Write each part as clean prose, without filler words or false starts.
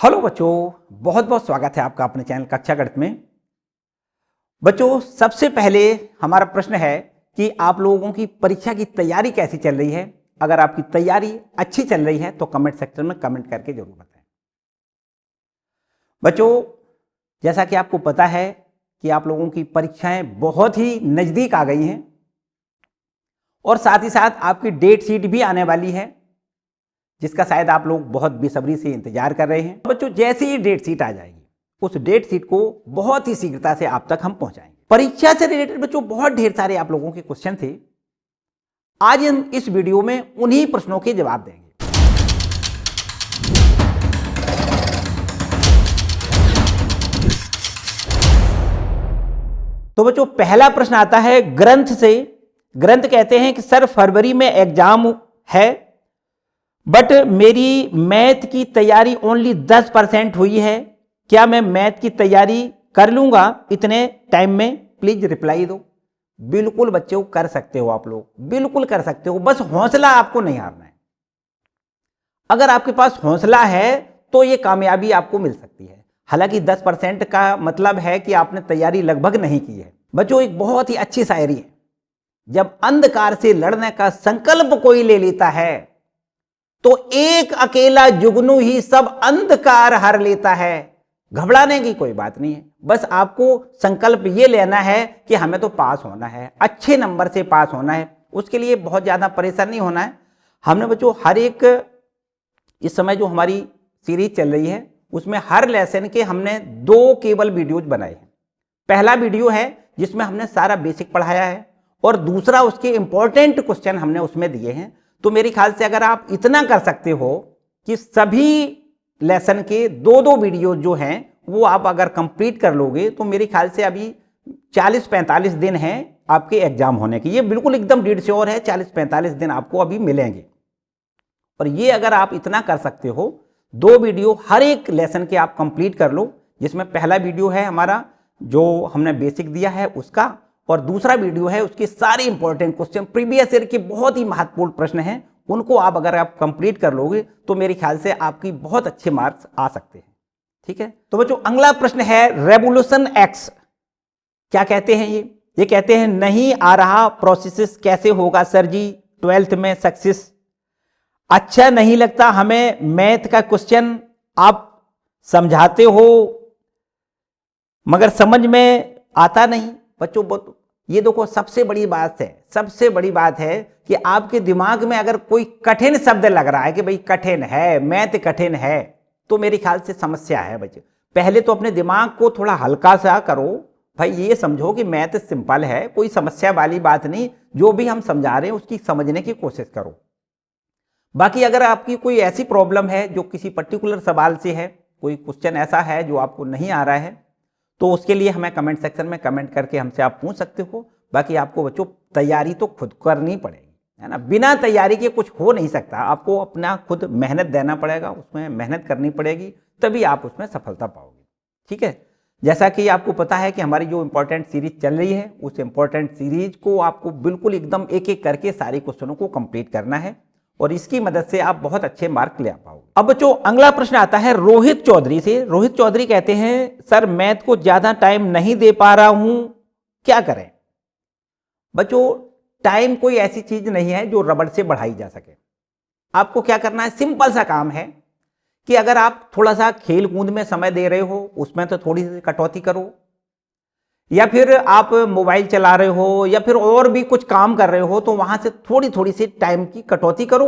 Hello बच्चों, बहुत बहुत स्वागत है आपका अपने चैनल कक्षा गणित में। बच्चों, सबसे पहले हमारा प्रश्न है कि आप लोगों की परीक्षा की तैयारी कैसी चल रही है। अगर आपकी तैयारी अच्छी चल रही है तो कमेंट सेक्शन में कमेंट करके जरूर बताएं। बच्चों, जैसा कि आपको पता है कि आप लोगों की परीक्षाएं बहुत ही नज़दीक आ गई हैं और साथ ही साथ आपकी डेट शीट भी आने वाली है, जिसका शायद आप लोग बहुत बेसब्री से इंतजार कर रहे हैं। बच्चों, जैसे ही डेट शीट आ जाएगी उस डेट शीट को बहुत ही शीघ्रता से आप तक हम पहुंचाएंगे। परीक्षा से रिलेटेड बच्चों बहुत ढेर सारे आप लोगों के क्वेश्चन थे। आज हम इस वीडियो में उन्हीं प्रश्नों के जवाब देंगे। तो बच्चों, पहला प्रश्न आता है ग्रंथ से। ग्रंथ कहते हैं कि सर, फरवरी में एग्जाम है बट मेरी मैथ की तैयारी ओनली 10% हुई है। क्या मैं मैथ की तैयारी कर लूंगा इतने टाइम में? प्लीज रिप्लाई दो। बिल्कुल बच्चों, कर सकते हो आप लोग, बिल्कुल कर सकते हो। बस हौसला आपको नहीं हारना है। अगर आपके पास हौसला है तो ये कामयाबी आपको मिल सकती है। हालांकि 10% का मतलब है कि आपने तैयारी लगभग नहीं की है। बच्चों, एक बहुत ही अच्छी शायरी है, जब अंधकार से लड़ने का संकल्प कोई ले लेता है तो एक अकेला जुगनू ही सब अंधकार हर लेता है। घबराने की कोई बात नहीं है। बस आपको संकल्प ये लेना है कि हमें तो पास होना है, अच्छे नंबर से पास होना है। उसके लिए बहुत ज़्यादा परेशान नहीं होना है। हमने बच्चों हर एक, इस समय जो हमारी सीरीज चल रही है उसमें हर लेसन के हमने 2 केवल वीडियोज बनाए हैं। पहला वीडियो है जिसमें हमने सारा बेसिक पढ़ाया है और दूसरा उसके इंपॉर्टेंट क्वेश्चन हमने उसमें दिए हैं। तो मेरे ख्याल से अगर आप इतना कर सकते हो कि सभी लेसन के 2-2 वीडियो जो हैं वो आप अगर कंप्लीट कर लोगे तो मेरे ख्याल से अभी 40-45 दिन हैं आपके एग्जाम होने के। ये बिल्कुल एकदम डेढ़ श्योर है, 40-45 दिन आपको अभी मिलेंगे। और ये अगर आप इतना कर सकते हो, 2 वीडियो हर एक लेसन के आप कंप्लीट कर लो, जिसमें पहला वीडियो है हमारा जो हमने बेसिक दिया है उसका, और दूसरा वीडियो है उसके सारे इंपॉर्टेंट क्वेश्चन, प्रीवियस ईयर के बहुत ही महत्वपूर्ण प्रश्न हैं, उनको आप अगर आप कंप्लीट कर लोगे तो मेरे ख्याल से आपकी बहुत अच्छे मार्क्स आ सकते हैं। ठीक है, तो बच्चों अगला प्रश्न है रेवोल्यूशन एक्स। क्या कहते हैं ये कहते हैं नहीं आ रहा प्रोसेस कैसे होगा सर जी 12th में सक्सेस। अच्छा नहीं लगता हमें मैथ का क्वेश्चन, आप समझाते हो मगर समझ में आता नहीं। बच्चों ये देखो, सबसे बड़ी बात है कि आपके दिमाग में अगर कोई कठिन शब्द लग रहा है कि भाई कठिन है, मैथ कठिन है, तो मेरे ख्याल से समस्या है। बच्चे पहले तो अपने दिमाग को थोड़ा हल्का सा करो। भाई ये समझो कि मैथ सिंपल है, कोई समस्या वाली बात नहीं। जो भी हम समझा रहे हैं उसकी समझने की कोशिश करो। बाकी अगर आपकी कोई ऐसी प्रॉब्लम है जो किसी पर्टिकुलर सवाल से है, कोई क्वेश्चन ऐसा है जो आपको नहीं आ रहा है, तो उसके लिए हमें कमेंट सेक्शन में कमेंट करके हमसे आप पूछ सकते हो। बाकी आपको बच्चों तैयारी तो खुद करनी पड़ेगी, है ना। बिना तैयारी के कुछ हो नहीं सकता। आपको अपना खुद मेहनत देना पड़ेगा, उसमें मेहनत करनी पड़ेगी, तभी आप उसमें सफलता पाओगे। ठीक है, जैसा कि आपको पता है कि हमारी जो इंपॉर्टेंट सीरीज चल रही है, उस इंपॉर्टेंट सीरीज को आपको बिल्कुल एकदम एक एक करके सारे क्वेश्चनों को कंप्लीट करना है और इसकी मदद से आप बहुत अच्छे मार्क ले पाओगे। अब बच्चों अगला प्रश्न आता है रोहित चौधरी से। रोहित चौधरी कहते हैं सर, मैथ को ज्यादा टाइम नहीं दे पा रहा हूं, क्या करें? बच्चों, टाइम कोई ऐसी चीज नहीं है जो रबड़ से बढ़ाई जा सके। आपको क्या करना है, सिंपल सा काम है कि अगर आप थोड़ा सा खेल कूद में समय दे रहे हो उसमें तो थोड़ी सी कटौती करो, या फिर आप मोबाइल चला रहे हो या फिर और भी कुछ काम कर रहे हो तो वहां से थोड़ी थोड़ी सी टाइम की कटौती करो।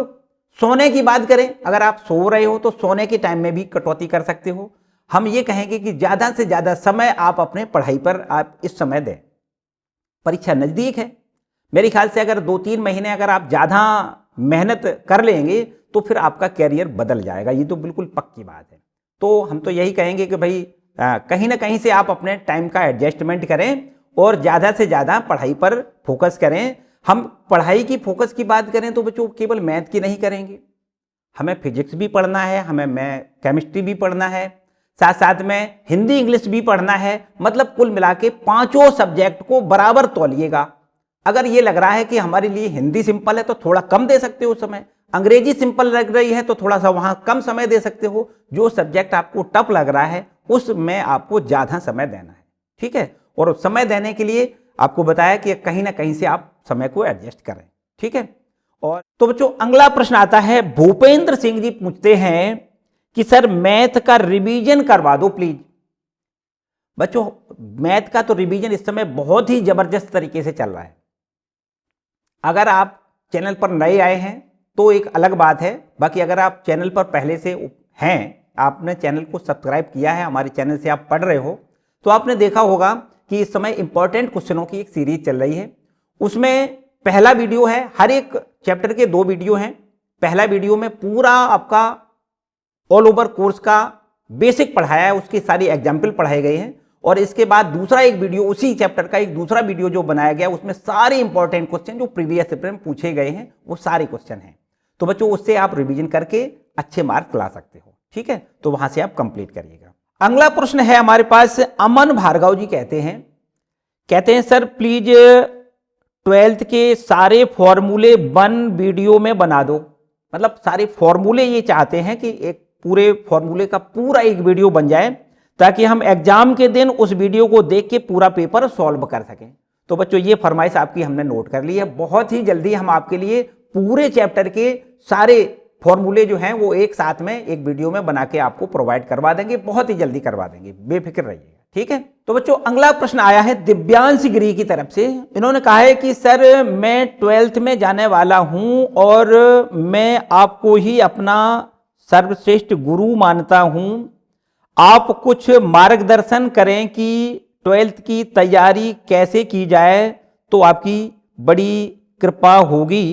सोने की बात करें, अगर आप सो रहे हो तो सोने के टाइम में भी कटौती कर सकते हो। हम ये कहेंगे कि ज्यादा से ज्यादा समय आप अपने पढ़ाई पर आप इस समय दें। परीक्षा नजदीक है, मेरे ख्याल से अगर 2-3 महीने अगर आप ज्यादा मेहनत कर लेंगे तो फिर आपका कैरियर बदल जाएगा, ये तो बिल्कुल पक्की बात है। तो हम तो यही कहेंगे कि भाई कहीं ना कहीं से आप अपने टाइम का एडजस्टमेंट करें और ज़्यादा से ज़्यादा पढ़ाई पर फोकस करें। हम पढ़ाई की फोकस की बात करें तो बच्चों केवल मैथ की नहीं करेंगे, हमें फिजिक्स भी पढ़ना है, हमें केमिस्ट्री भी पढ़ना है, साथ साथ में हिंदी इंग्लिश भी पढ़ना है। मतलब कुल मिला के 5 सब्जेक्ट को बराबर तौलिएगा। अगर ये लग रहा है कि हमारे लिए हिंदी सिंपल है तो थोड़ा कम दे सकते हो समय, अंग्रेजी सिंपल लग रही है तो थोड़ा सा वहां कम समय दे सकते हो, जो सब्जेक्ट आपको टफ लग रहा है उसमें आपको ज्यादा समय देना है, ठीक है। और समय देने के लिए आपको बताया कि कहीं ना कहीं से आप समय को एडजस्ट करें, ठीक है। और तो बच्चों अगला प्रश्न आता है, भूपेंद्र सिंह जी पूछते हैं कि सर मैथ का रिवीजन करवा दो प्लीज। बच्चों मैथ का तो रिवीजन इस समय बहुत ही जबरदस्त तरीके से चल रहा है। अगर आप चैनल पर नए आए हैं तो एक अलग बात है, बाकी अगर आप चैनल पर पहले से हैं, आपने चैनल को सब्सक्राइब किया है, हमारे चैनल से आप पढ़ रहे हो, तो आपने देखा होगा कि इस समय इंपॉर्टेंट क्वेश्चनों की एक सीरीज चल रही है। उसमें पहला वीडियो है, हर एक चैप्टर के 2 वीडियो हैं। पहला वीडियो में पूरा आपका ऑल ओवर कोर्स का बेसिक पढ़ाया है, उसकी सारी एग्जाम्पल पढ़ाए गए हैं। और इसके बाद दूसरा एक वीडियो, उसी चैप्टर का एक दूसरा वीडियो जो बनाया गया, उसमें सारे इंपॉर्टेंट क्वेश्चन जो प्रीवियस पेपर में पूछे गए हैं वो सारे क्वेश्चन हैं। तो बच्चों उससे आप रिवीजन करके अच्छे मार्क्स ला सकते हो, ठीक है। तो वहां से आप कंप्लीट करिएगा। अगला प्रश्न है हमारे पास, अमन भार्गव जी कहते हैं सर प्लीज 12th के सारे फॉर्मूले 1 वीडियो में बना दो। मतलब सारे फॉर्मूले ये चाहते हैं कि एक पूरे फॉर्मूले का पूरा एक वीडियो बन जाए, ताकि हम एग्जाम के दिन उस वीडियो को देख के पूरा पेपर सॉल्व कर सकें। तो बच्चों ये फरमाइश आपकी हमने नोट कर ली है। बहुत ही जल्दी हम आपके लिए पूरे चैप्टर के सारे फॉर्मूले जो हैं वो एक साथ में एक वीडियो में बना के आपको प्रोवाइड करवा देंगे, बहुत ही जल्दी करवा देंगे, बेफिक्र रहिएगा, ठीक है। तो बच्चों अगला प्रश्न आया है दिव्यांश गिरी की तरफ से। इन्होंने कहा है कि सर मैं 12th में जाने वाला हूं और मैं आपको ही अपना सर्वश्रेष्ठ गुरु मानता हूं। आप कुछ मार्गदर्शन करें कि 12th की तैयारी कैसे की जाए, तो आपकी बड़ी कृपा होगी।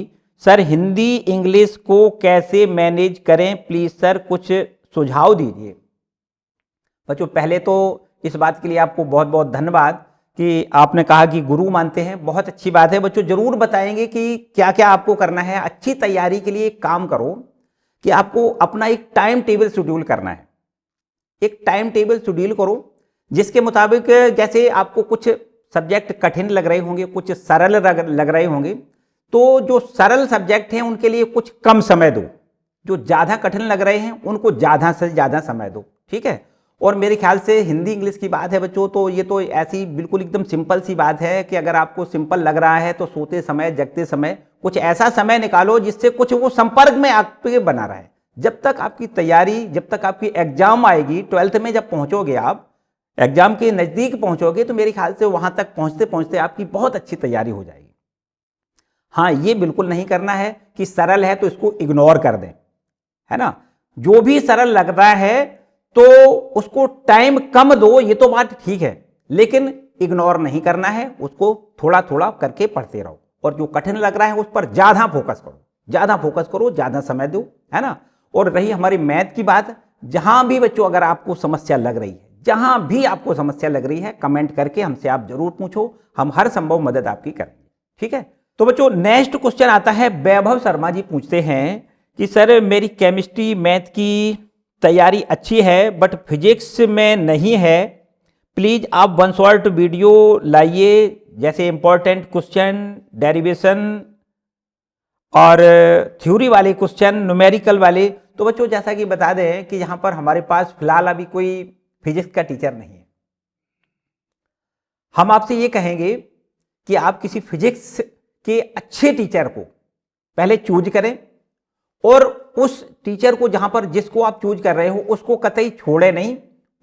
सर हिंदी इंग्लिश को कैसे मैनेज करें, प्लीज सर कुछ सुझाव दीजिए। बच्चों पहले तो इस बात के लिए आपको बहुत बहुत धन्यवाद कि आपने कहा कि गुरु मानते हैं, बहुत अच्छी बात है। बच्चों जरूर बताएंगे कि क्या क्या आपको करना है। अच्छी तैयारी के लिए एक काम करो कि आपको अपना एक टाइम टेबल शेड्यूल करना है। एक टाइम टेबल शेड्यूल करो जिसके मुताबिक, जैसे आपको कुछ सब्जेक्ट कठिन लग रहे होंगे, कुछ सरल लग रहे होंगे, तो जो सरल सब्जेक्ट हैं उनके लिए कुछ कम समय दो, जो ज़्यादा कठिन लग रहे हैं उनको ज़्यादा से ज़्यादा समय दो, ठीक है। और मेरे ख्याल से हिंदी इंग्लिश की बात है बच्चों, तो ये तो ऐसी बिल्कुल एकदम सिंपल सी बात है कि अगर आपको सिंपल लग रहा है तो सोते समय जगते समय कुछ ऐसा समय निकालो जिससे कुछ वो संपर्क में आपके बना रहे। जब तक आपकी तैयारी, जब तक आपकी एग्जाम आएगी, 12th में जब पहुंचोगे, आप एग्जाम के नज़दीक पहुंचोगे, तो मेरे ख्याल से वहां तक पहुंचते पहुंचते आपकी बहुत अच्छी तैयारी हो जाएगी। हाँ, ये बिल्कुल नहीं करना है कि सरल है तो इसको इग्नोर कर दें, है ना। जो भी सरल लग रहा है तो उसको टाइम कम दो, ये तो बात ठीक है, लेकिन इग्नोर नहीं करना है, उसको थोड़ा थोड़ा करके पढ़ते रहो। और जो कठिन लग रहा है उस पर ज्यादा फोकस करो, ज्यादा समय दो, है ना। और रही हमारी मैथ की बात, जहां भी बच्चों अगर आपको समस्या लग रही है, जहां भी आपको समस्या लग रही है, कमेंट करके हमसे आप जरूर पूछो, हम हर संभव मदद आपकी करेंगे, ठीक है। तो बच्चों नेक्स्ट क्वेश्चन आता है, वैभव शर्मा जी पूछते हैं कि सर मेरी केमिस्ट्री मैथ की तैयारी अच्छी है बट फिजिक्स में नहीं है, प्लीज आप 1 शॉर्ट वीडियो लाइए, जैसे इंपॉर्टेंट क्वेश्चन, डेरिवेशन और थ्योरी वाले क्वेश्चन, न्यूमेरिकल वाले। तो बच्चों जैसा कि बता दें कि यहाँ पर हमारे पास फिलहाल अभी कोई फिजिक्स का टीचर नहीं है। हम आपसे ये कहेंगे कि आप किसी फिजिक्स के अच्छे टीचर को पहले चूज करें, और उस टीचर को जहां पर जिसको आप चूज कर रहे हो उसको कतई छोड़े नहीं,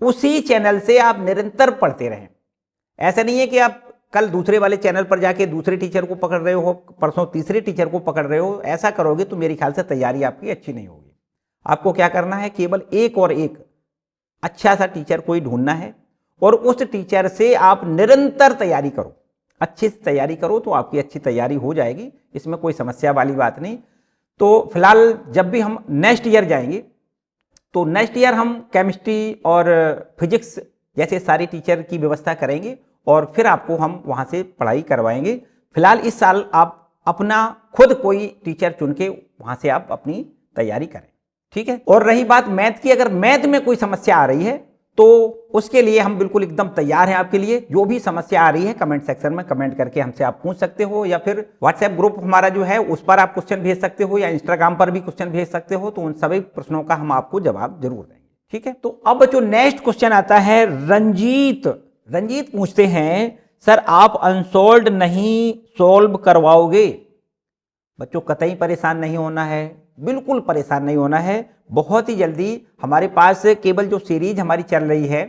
उसी चैनल से आप निरंतर पढ़ते रहें। ऐसा नहीं है कि आप कल दूसरे वाले चैनल पर जाके दूसरे टीचर को पकड़ रहे हो, परसों तीसरे टीचर को पकड़ रहे हो। ऐसा करोगे तो मेरे ख्याल से तैयारी आपकी अच्छी नहीं होगी। आपको क्या करना है, केवल एक और एक अच्छा सा टीचर कोई ढूंढना है, और उस टीचर से आप निरंतर तैयारी करो, अच्छी से तैयारी करो, तो आपकी अच्छी तैयारी हो जाएगी, इसमें कोई समस्या वाली बात नहीं। तो फिलहाल जब भी हम नेक्स्ट ईयर जाएंगे, तो नेक्स्ट ईयर हम केमिस्ट्री और फिजिक्स जैसे सारे टीचर की व्यवस्था करेंगे, और फिर आपको हम वहां से पढ़ाई करवाएंगे। फिलहाल इस साल आप अपना खुद कोई टीचर चुन के वहां से आप अपनी तैयारी करें, ठीक है। और रही बात मैथ की, अगर मैथ में कोई समस्या आ रही है तो उसके लिए हम बिल्कुल एकदम तैयार हैं आपके लिए। जो भी समस्या आ रही है कमेंट सेक्शन में कमेंट करके हमसे आप पूछ सकते हो, या फिर व्हाट्सएप ग्रुप हमारा जो है उस पर आप क्वेश्चन भेज सकते हो, या इंस्टाग्राम पर भी क्वेश्चन भेज सकते हो। तो उन सभी प्रश्नों का हम आपको जवाब जरूर देंगे, ठीक है। तो अब जो नेक्स्ट क्वेश्चन आता है रंजीत पूछते हैं, सर आप अनसोल्ड नहीं सोल्व करवाओगे? बच्चों कतई परेशान नहीं होना है, बिल्कुल परेशान नहीं होना है। बहुत ही जल्दी हमारे पास केवल जो सीरीज हमारी चल रही है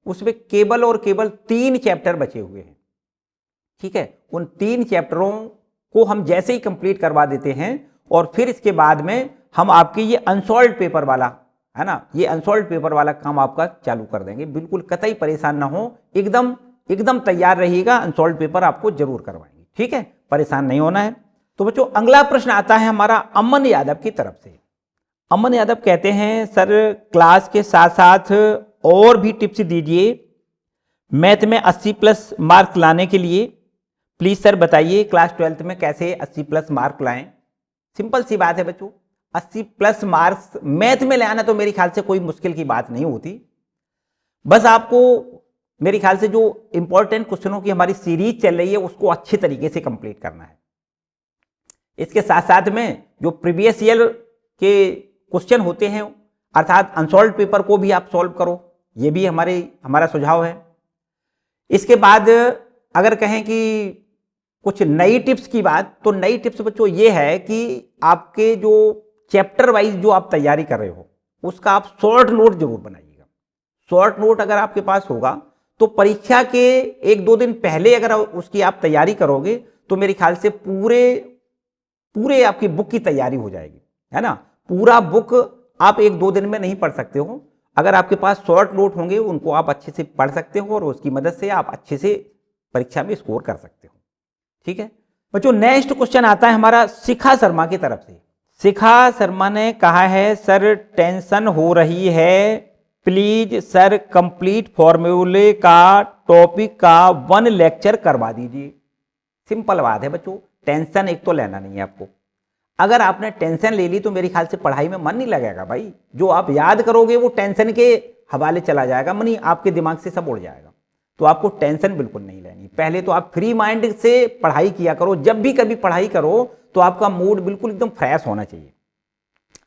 उसमें केवल और केवल 3 चैप्टर बचे हुए हैं, ठीक है। उन 3 चैप्टरों को हम जैसे ही कंप्लीट करवा देते हैं और फिर इसके बाद में हम आपके ये अनसॉल्व्ड पेपर वाला है ना, ये अनसॉल्व्ड पेपर वाला काम आपका चालू कर देंगे। बिल्कुल कतई परेशान ना हो, एकदम तैयार रहिएगा, अनसॉल्व्ड पेपर आपको जरूर करवाएंगे, ठीक है, परेशान नहीं होना है। तो बच्चों अगला प्रश्न आता है हमारा अमन यादव की तरफ से। अमन यादव कहते हैं, सर क्लास के साथ साथ और भी टिप्स दीजिए मैथ में 80+ मार्क्स लाने के लिए। प्लीज सर बताइए क्लास 12th में कैसे 80+ मार्क लाएं। सिंपल सी बात है बच्चों, 80+ मार्क्स मैथ में ले आना तो मेरे ख्याल से कोई मुश्किल की बात नहीं होती। बस आपको मेरे ख्याल से जो इंपॉर्टेंट क्वेश्चनों की हमारी सीरीज चल रही है उसको अच्छे तरीके से कंप्लीट करना है। इसके साथ साथ में जो प्रीवियस ईयर के क्वेश्चन होते हैं अर्थात अनसॉल्व्ड पेपर को भी आप सॉल्व करो, ये भी हमारा सुझाव है। इसके बाद अगर कहें कि कुछ नई टिप्स की बात, तो नई टिप्स बच्चों ये है कि आपके जो चैप्टर वाइज जो आप तैयारी कर रहे हो उसका आप शॉर्ट नोट जरूर बनाइएगा। शॉर्ट नोट अगर आपके पास होगा तो परीक्षा के 1-2 दिन पहले अगर उसकी आप तैयारी करोगे तो मेरे ख्याल से पूरे आपकी बुक की तैयारी हो जाएगी, है ना। पूरा बुक आप 1-2 दिन में नहीं पढ़ सकते हो। अगर आपके पास शॉर्ट नोट होंगे उनको आप अच्छे से पढ़ सकते हो और उसकी मदद से आप अच्छे से परीक्षा में स्कोर कर सकते हो, ठीक है बच्चों। नेक्स्ट क्वेश्चन आता है हमारा शिखा शर्मा की तरफ से। शिखा शर्मा ने कहा है, सर टेंशन हो रही है, प्लीज सर कंप्लीट फॉर्मूले का टॉपिक का 1 लेक्चर करवा दीजिए। सिंपल बात है बच्चों, टेंशन एक तो लेना नहीं है आपको। अगर आपने टेंशन ले ली तो मेरे ख्याल से पढ़ाई में मन नहीं लगेगा भाई। जो आप याद करोगे वो टेंशन के हवाले चला जाएगा, मनी आपके दिमाग से सब उड़ जाएगा। तो आपको टेंशन बिल्कुल नहीं लेनी। पहले तो आप फ्री माइंड से पढ़ाई किया करो। जब भी कभी पढ़ाई करो तो आपका मूड बिल्कुल एकदम फ्रेश होना चाहिए।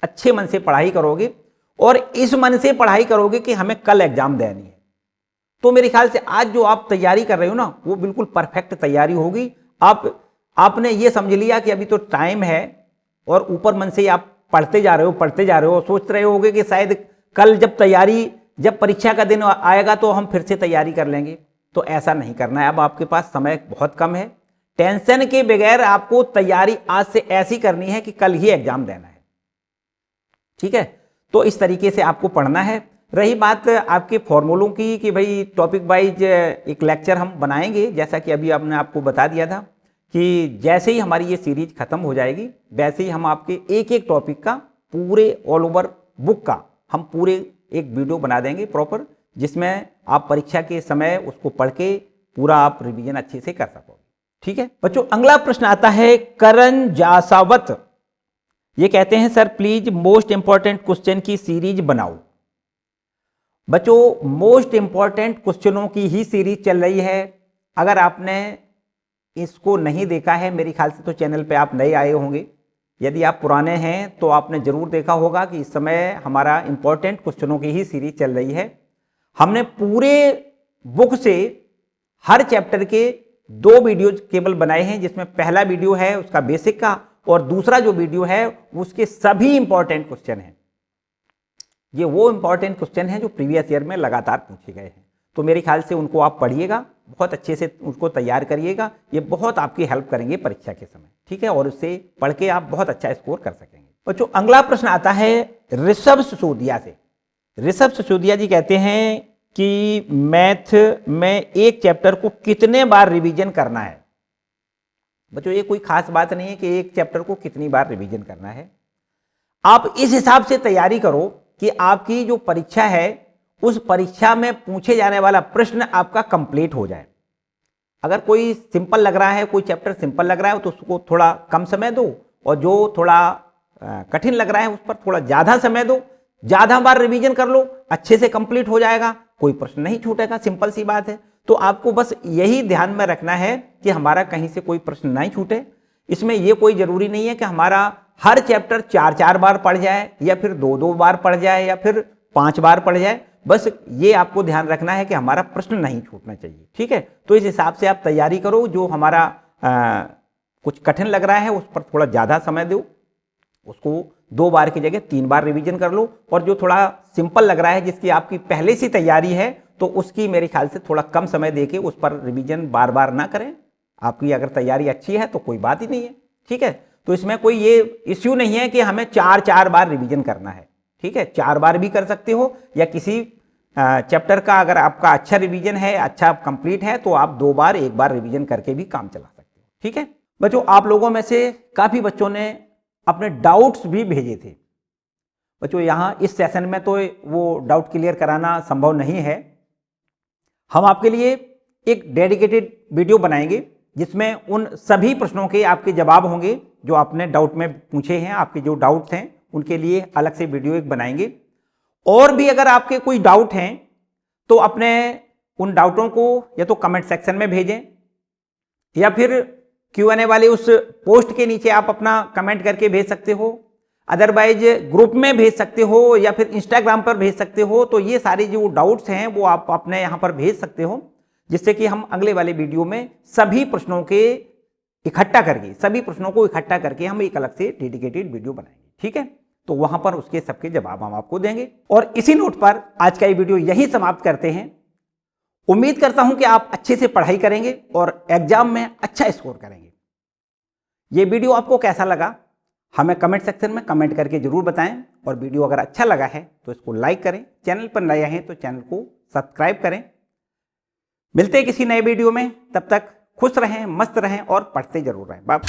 अच्छे मन से पढ़ाई करोगे और इस मन से पढ़ाई करोगे कि हमें कल एग्जाम देनी है, तो मेरे ख्याल से आज जो आप तैयारी कर रहे हो ना वो बिल्कुल परफेक्ट तैयारी होगी। आपने ये समझ लिया कि अभी तो टाइम है और ऊपर मन से आप पढ़ते जा रहे हो, सोच रहे होगे कि शायद कल जब परीक्षा का दिन आएगा तो हम फिर से तैयारी कर लेंगे। तो ऐसा नहीं करना है। अब आपके पास समय बहुत कम है। टेंशन के बगैर आपको तैयारी आज से ऐसी करनी है कि कल ही एग्जाम देना है, ठीक है। तो इस तरीके से आपको पढ़ना है। रही बात आपके फॉर्मूलों की कि भाई टॉपिक वाइज एक लेक्चर हम बनाएंगे, जैसा कि अभी आपने आपको बता दिया था कि जैसे ही हमारी ये सीरीज खत्म हो जाएगी वैसे ही हम आपके एक टॉपिक का पूरे ऑल ओवर बुक का हम पूरे एक वीडियो बना देंगे प्रॉपर, जिसमें आप परीक्षा के समय उसको पढ़ के पूरा आप रिवीजन अच्छे से कर सकोगे, ठीक है बच्चों। अगला प्रश्न आता है करण जासावत। ये कहते हैं, sir please most important question की सीरीज बनाओ। बच्चों मोस्ट इंपॉर्टेंट क्वेश्चनों की ही सीरीज चल रही है। अगर आपने इसको नहीं देखा है, मेरे ख्याल से तो चैनल पे आप नए आए होंगे। यदि आप पुराने हैं तो आपने जरूर देखा होगा कि इस समय हमारा इंपॉर्टेंट क्वेश्चनों की ही सीरीज चल रही है। हमने पूरे बुक से हर चैप्टर के 2 वीडियो केवल बनाए हैं, जिसमें पहला वीडियो है उसका बेसिक का और दूसरा जो वीडियो है उसके सभी इंपॉर्टेंट क्वेश्चन हैं। ये वो इंपॉर्टेंट क्वेश्चन हैं जो प्रीवियस ईयर में लगातार पूछे गए हैं। तो मेरे ख्याल से उनको आप पढ़िएगा, बहुत अच्छे से उसको तैयार करिएगा। ये बहुत आपकी हेल्प करेंगे परीक्षा के समय, ठीक है, और उससे पढ़ के आप बहुत अच्छा स्कोर कर सकेंगे। बच्चों अगला प्रश्न आता है ऋषभ सिसोदिया से। ऋषभ सिसोदिया जी कहते हैं कि मैथ में एक चैप्टर को कितने बार रिवीजन करना है। बच्चों ये कोई खास बात नहीं है कि एक चैप्टर को कितनी बार रिवीजन करना है। आप इस हिसाब से तैयारी करो कि आपकी जो परीक्षा है उस परीक्षा में पूछे जाने वाला प्रश्न आपका कंप्लीट हो जाए। अगर कोई सिंपल लग रहा है, कोई चैप्टर सिंपल लग रहा है तो उसको थोड़ा कम समय दो, और जो थोड़ा कठिन लग रहा है उस पर थोड़ा ज़्यादा समय दो। ज़्यादा बार रिवीजन कर लो, अच्छे से कंप्लीट हो जाएगा। कोई प्रश्न नहीं छूटेगा, सिंपल सी बात है। तो आपको बस यही ध्यान में रखना है कि हमारा कहीं से कोई प्रश्न नहीं छूटे। इसमें यह कोई जरूरी नहीं है कि हमारा हर चैप्टर 4-4 बार पढ़ जाए या फिर 2-2 बार पढ़ जाए या फिर 5 बार पढ़ जाए। बस ये आपको ध्यान रखना है कि हमारा प्रश्न नहीं छूटना चाहिए, ठीक है। तो इस हिसाब से आप तैयारी करो। जो हमारा कुछ कठिन लग रहा है उस पर थोड़ा ज़्यादा समय दो, उसको 2 बार की जगह 3 बार रिवीजन कर लो। और जो थोड़ा सिंपल लग रहा है, जिसकी आपकी पहले से तैयारी है, तो उसकी मेरे ख्याल से थोड़ा कम समय देके उस पर रिवीजन बार बार ना करें। आपकी अगर तैयारी अच्छी है तो कोई बात ही नहीं है, ठीक है। तो इसमें कोई ये इश्यू नहीं है कि हमें 4-4 बार रिवीजन करना है, ठीक है। 4 बार भी कर सकते हो, या किसी चैप्टर का अगर आपका अच्छा रिवीजन है, अच्छा कंप्लीट है, तो आप 2 बार 1 बार रिवीजन करके भी काम चला सकते हो, ठीक है। बच्चों, आप लोगों में से काफ़ी बच्चों ने अपने डाउट्स भी भेजे थे। बच्चों, यहाँ इस सेशन में तो वो डाउट क्लियर कराना संभव नहीं है। हम आपके लिए एक डेडिकेटेड वीडियो बनाएंगे जिसमें उन सभी प्रश्नों के आपके जवाब होंगे जो आपने डाउट में पूछे हैं। आपके जो डाउट्स हैं उनके लिए अलग से वीडियो एक बनाएंगे। और भी अगर आपके कोई डाउट हैं तो अपने उन डाउटों को या तो कमेंट सेक्शन में भेजें, या फिर Q&A वाले उस पोस्ट के नीचे आप अपना कमेंट करके भेज सकते हो। अदरवाइज ग्रुप में भेज सकते हो, या फिर इंस्टाग्राम पर भेज सकते हो। तो ये सारे जो डाउट्स हैं वो आप अपने यहाँ पर भेज सकते हो, जिससे कि हम अगले वाले वीडियो में सभी प्रश्नों को इकट्ठा करके हम एक अलग से डेडिकेटेड वीडियो बनाएंगे, ठीक है। तो वहां पर उसके सबके जवाब हम आपको देंगे। और इसी नोट पर आज का ये वीडियो यही समाप्त करते हैं। उम्मीद करता हूं कि आप अच्छे से पढ़ाई करेंगे और एग्जाम में अच्छा स्कोर करेंगे। ये वीडियो आपको कैसा लगा हमें कमेंट सेक्शन में कमेंट करके जरूर बताएं। और वीडियो अगर अच्छा लगा है तो इसको लाइक करें, चैनल पर नए हैं तो चैनल को सब्सक्राइब करें। मिलते हैं किसी नए वीडियो में, तब तक खुश रहें, मस्त रहें और पढ़ते जरूर रहें। बाय।